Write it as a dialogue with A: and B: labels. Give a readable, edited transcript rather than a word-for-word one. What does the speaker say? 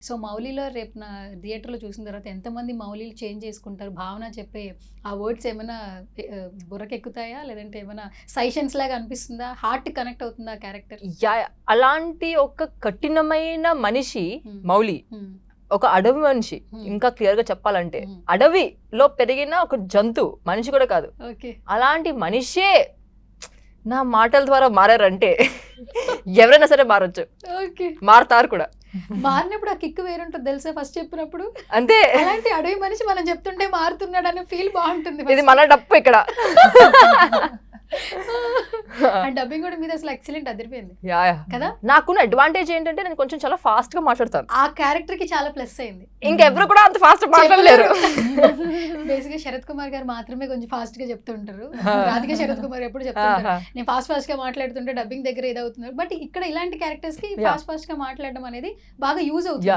A: So మౌలిలో రేపు నా థియేటర్లో చూసిన తర్వాత ఎంతమంది మౌలిలు చేంజ్ చేసుకుంటారు? భావన చెప్పే ఆ వర్డ్స్ ఏమైనా బుర్రకెక్కుతాయా? లేదంటే ఏమైనా సైషన్స్ లాగా అనిపిస్తుందా? హార్ట్ కనెక్ట్ అవుతుందా ఆ క్యారెక్టర్?
B: అలాంటి ఒక కఠినమైన మనిషి మౌలి, ఒక అడవి మనిషి. ఇంకా క్లియర్ గా చెప్పాలంటే అడవిలో పెరిగిన ఒక జంతువు, మనిషి కూడా కాదు. అలాంటి మనిషే నా మాటల ద్వారా మారారంటే ఎవరైనా సరే మారొచ్చు, మారుతారు కూడా.
A: మారినప్పుడు ఆ కిక్ వేరుంటుంది తెలుసా? ఫస్ట్ చెప్పినప్పుడు
B: అంతే.
A: అలాంటి అడవి మనిషి మనం చెప్తుంటే మారుతున్నాడు అనే ఫీల్ బాగుంటుంది.
B: ఇది మన డప్పు ఇక్కడ.
A: డబ్బింగ్ కూడా మీద అసలు ఎక్సలెంట్ అదిరిపోయింది కదా.
B: నాకున్న అడ్వాంటేజ్ ఏంటంటే నేను కొంచెం చాలా ఫాస్ట్ గా మాట్లాడతాను.
A: ఆ క్యారెక్టర్ కి చాలా ప్లస్ అయింది.
B: ఇంకెవరు కూడా అంత ఫాస్ట్ మాట్లాడలేరు.
A: బేసిక్ గా శరత్ కుమార్ గారు మాత్రమే కొంచెం ఫాస్ట్ గా చెప్తుంటారు. రాధిక శరత్ కుమార్ ఎప్పుడు చెప్తుంటారు నేను ఫాస్ట్ గా మాట్లాడుతుంటే డబ్బింగ్ దగ్గర ఇదవుతున్నారు. బట్ ఇక్కడ ఇలాంటి క్యారెక్టర్స్ కి ఫాస్ట్ గా మాట్లాడడం అనేది బాగా యూజ్ అవుతుంది.